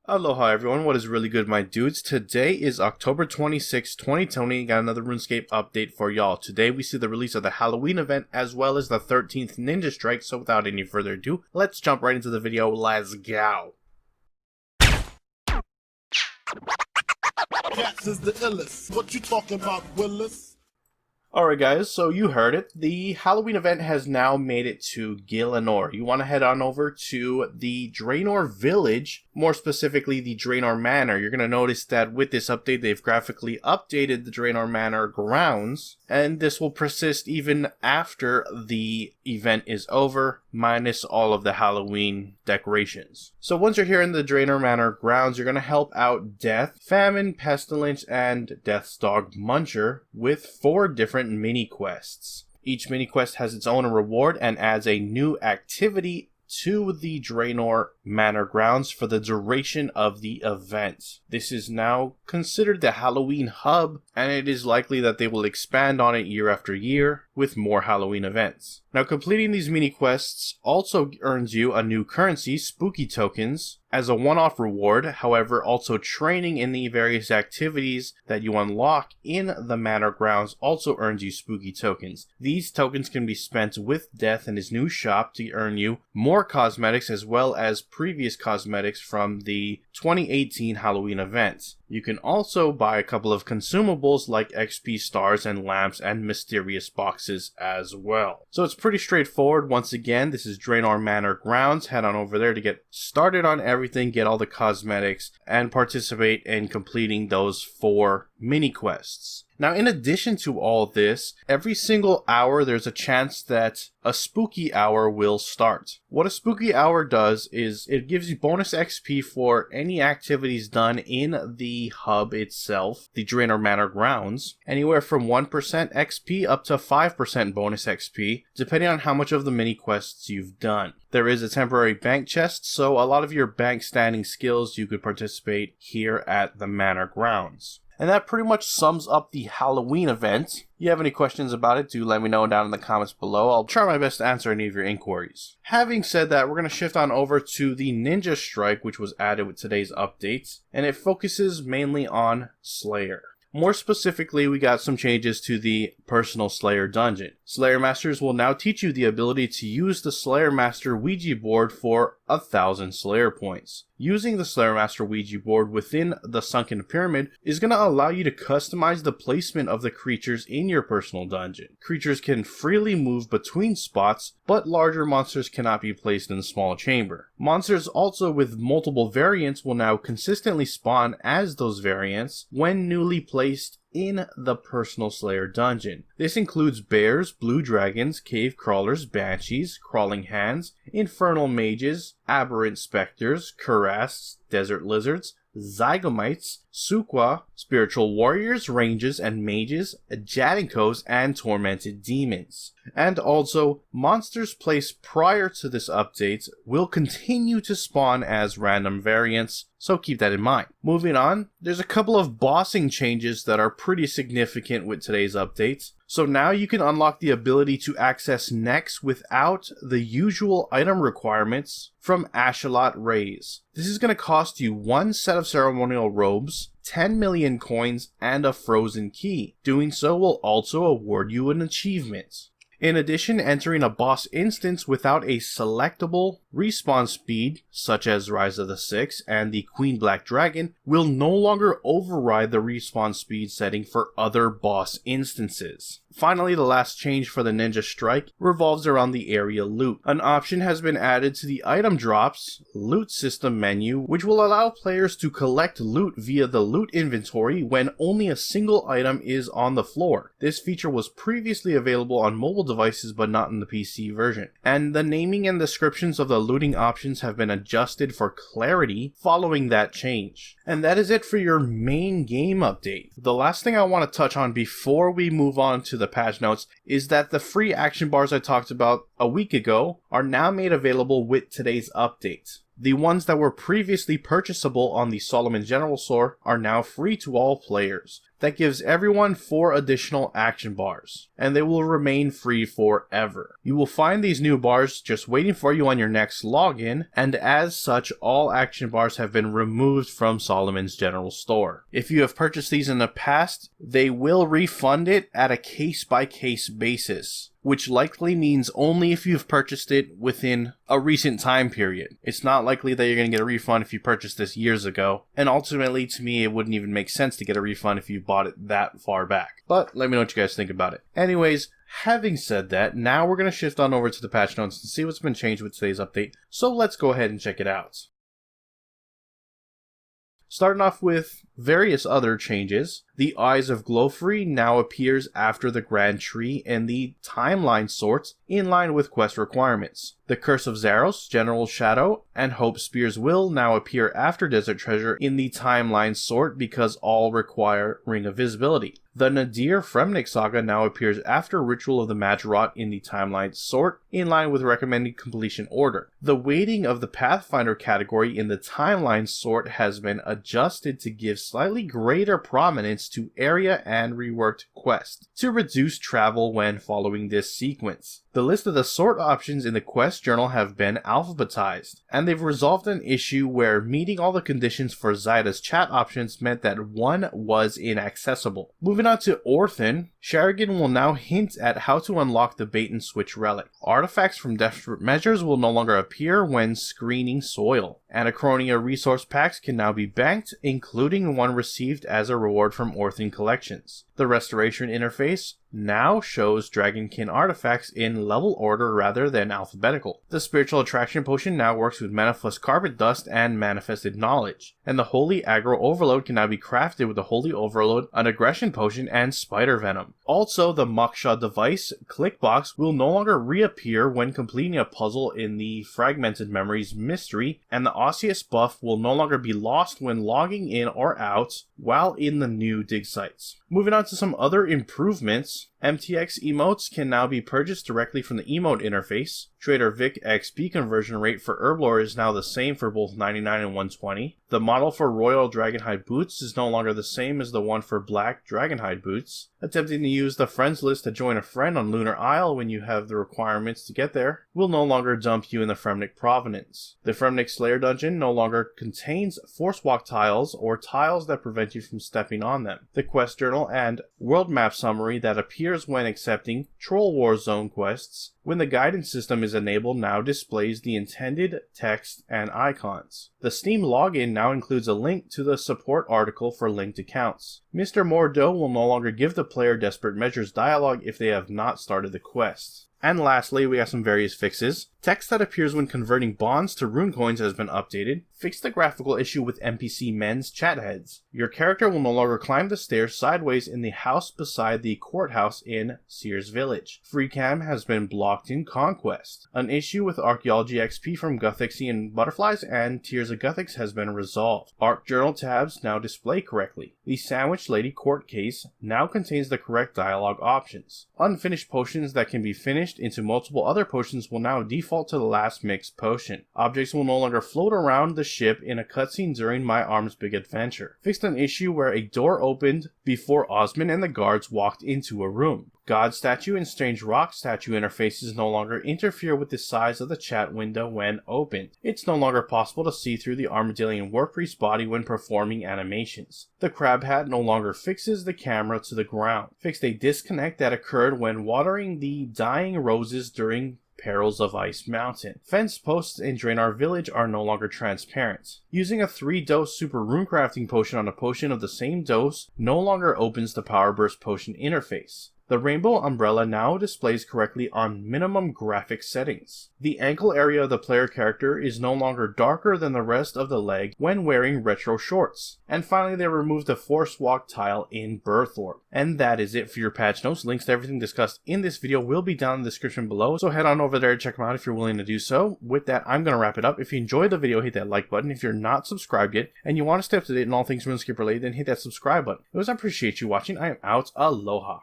Aloha everyone, what is really good my dudes? Today is October 26, 2020, got another RuneScape update for y'all. Today we see the release of the Halloween event as well as the 13th Ninja Strike, so without any further ado, let's jump right into the video, let's go! Cats is the illest. What you talking about, Willis? Alright guys, so you heard it. The Halloween event has now made it to Gielinor. You want to head on over to the Draenor Village, more specifically the Draenor Manor. You're going to notice that with this update, they've graphically updated the Draenor Manor grounds, and this will persist even after the event is over, minus all of the Halloween decorations. So once you're here in the Draenor Manor grounds, you're going to help out Death, Famine, Pestilence, and Death's Dog Muncher with 4 different mini-quests. Each mini-quest has its own reward and adds a new activity to the Draenor Manor grounds for the duration of the event. This is now considered the Halloween hub, and it is likely that they will expand on it year after year with more Halloween events. Now, completing these mini quests also earns you a new currency, spooky tokens, as a one-off reward. However, also training in the various activities that you unlock in the manor grounds also earns you spooky tokens. These tokens can be spent with Death in his new shop to earn you more cosmetics as well as previous cosmetics from the 2018 Halloween event. You can also buy a couple of consumables like XP stars and lamps and mysterious boxes as well. So it's pretty straightforward. Once again, this is Draenor Manor grounds. Head on over there to get started on everything, get all the cosmetics, and participate in completing those 4 mini quests. Now, in addition to all this, every single hour there's a chance that a spooky hour will start. What a spooky hour does is it gives you bonus XP for any activities done in the hub itself, the Draenor Manor grounds, anywhere from 1% XP up to 5% bonus XP, depending on how much of the mini quests you've done. There is a temporary bank chest, so a lot of your bank standing skills you could participate here at the Manor grounds. And that pretty much sums up the Halloween event. If you have any questions about it, do let me know down in the comments below. I'll try my best to answer any of your inquiries. Having said that, we're going to shift on over to the Ninja Strike, which was added with today's updates, and it focuses mainly on Slayer. More specifically, we got some changes to the Personal Slayer dungeon. Slayer Masters will now teach you the ability to use the Slayer Master Ouija board for 1,000 Slayer points. Using the Slayer Master Ouija board within the Sunken Pyramid is going to allow you to customize the placement of the creatures in your personal dungeon. Creatures can freely move between spots, but larger monsters cannot be placed in the small chamber. Monsters also with multiple variants will now consistently spawn as those variants when newly placed in the Personal Slayer dungeon. This includes bears, blue dragons, cave crawlers, banshees, crawling hands, infernal mages, aberrant specters, cuirass, desert lizards, zygomites, Suqua, spiritual warriors, ranges and mages, Jadinkos, and tormented demons. And also, monsters placed prior to this update will continue to spawn as random variants, so keep that in mind. Moving on, there's a couple of bossing changes that are pretty significant with today's updates. So now you can unlock the ability to access necks without the usual item requirements from Ashalot Rays. This is going to cost you 1 set of ceremonial robes, 10 million coins, and a frozen key. Doing so will also award you an achievement. In addition, entering a boss instance without a selectable respawn speed, such as Rise of the Six and the Queen Black Dragon, will no longer override the respawn speed setting for other boss instances. Finally, the last change for the Ninja Strike revolves around the area loot. An option has been added to the item drops loot system menu, which will allow players to collect loot via the loot inventory when only a single item is on the floor. This feature was previously available on mobile devices but not in the PC version. And the naming and descriptions of the looting options have been adjusted for clarity following that change. And that is it for your main game update. The last thing I want to touch on before we move on to the patch notes is that the free action bars I talked about a week ago are now made available with today's update. The ones that were previously purchasable on the Solomon General Store are now free to all players. that gives everyone 4 additional action bars, and they will remain free forever. You will find these new bars just waiting for you on your next login, and as such, all action bars have been removed from Solomon's General Store. If you have purchased these in the past, they will refund it at a case-by-case basis, which likely means only if you've purchased it within a recent time period. It's not likely that you're going to get a refund if you purchased this years ago, and ultimately to me it wouldn't even make sense to get a refund if you bought it that far back. But let me know what you guys think about it. Anyways, having said that, now we're going to shift on over to the patch notes and see what's been changed with today's update, so let's go ahead and check it out. Starting off with various other changes, the Eyes of Glowfree now appears after the Grand Tree and the timeline sorts in line with quest requirements. The Curse of Zaros, General Shadow, and Hope Spears will now appear after Desert Treasure in the timeline sort because all require Ring of Visibility. The Nadir Fremnik Saga now appears after Ritual of the Majorot in the timeline sort, in line with recommended completion order. The weighting of the Pathfinder category in the timeline sort has been adjusted to give slightly greater prominence to area and reworked quest, to reduce travel when following this sequence. The list of the sort options in the quest journal have been alphabetized, and they've resolved an issue where meeting all the conditions for Zyda's chat options meant that one was inaccessible. Moving on to Orthan, Sharigan will now hint at how to unlock the bait and switch relic. Artifacts from Desperate Measures will no longer appear when screening soil. Anachronia resource packs can now be banked, including one received as a reward from Orthan Collections. The Restoration interface now shows Dragonkin artifacts in level order rather than alphabetical. The Spiritual Attraction Potion now works with Manifest Carpet Dust and Manifested Knowledge, and the Holy Aggro Overload can now be crafted with the Holy Overload, an Aggression Potion, and Spider Venom. Also, the Moksha device clickbox will no longer reappear when completing a puzzle in the Fragmented Memories mystery, and the Osseous buff will no longer be lost when logging in or out while in the new dig sites. Moving on to some other improvements, MTX emotes can now be purchased directly from the emote interface. Trader Vic XP conversion rate for Herblore is now the same for both 99 and 120. The model for Royal Dragonhide boots is no longer the same as the one for Black Dragonhide boots. Attempting to use the friends list to join a friend on Lunar Isle when you have the requirements to get there will no longer dump you in the Fremnik Provenance. The Fremnik Slayer dungeon no longer contains force walk tiles or tiles that prevent you from stepping on them. The quest journal and world map summary that appears when accepting Troll War Zone quests when the guidance system is enabled now displays the intended text and icons. The Steam login now includes a link to the support article for linked accounts. Mr. Mordeaux will no longer give the player Desperate Measures dialogue if they have not started the quest. And lastly, we have some various fixes. Text that appears when converting bonds to rune coins has been updated. Fix the graphical issue with NPC men's chat heads. Your character will no longer climb the stairs sideways in the house beside the courthouse in Sears Village. Free cam has been blocked in Conquest. An issue with Archaeology XP from Guthixian Butterflies and Tears of Guthix has been resolved. Arc Journal tabs now display correctly. The Sandwich Lady court case now contains the correct dialogue options. Unfinished potions that can be finished into multiple other potions will now default to the last mixed potion. Objects will no longer float around the ship in a cutscene during My Arm's Big Adventure. Fixed an issue where a door opened before Osmond and the guards walked into a room. God Statue and Strange Rock Statue interfaces no longer interfere with the size of the chat window when opened. It's no longer possible to see through the Armadillian Warpriest's body when performing animations. The Crab Hat no longer fixes the camera to the ground. Fixed a disconnect that occurred when watering the dying roses during Perils of Ice Mountain. Fence posts in Draenor Village are no longer transparent. Using a 3-dose super runecrafting potion on a potion of the same dose no longer opens the Power Burst potion interface. The rainbow umbrella now displays correctly on minimum graphic settings. The ankle area of the player character is no longer darker than the rest of the leg when wearing retro shorts. And finally, they removed the force walk tile in Berthorpe. And that is it for your patch notes. Links to everything discussed in this video will be down in the description below, so head on over there to check them out if you're willing to do so. With that, I'm going to wrap it up. If you enjoyed the video, hit that like button. If you're not subscribed yet and you want to stay up to date in all things RuneScape related, then hit that subscribe button. I appreciate you watching. I am out. Aloha.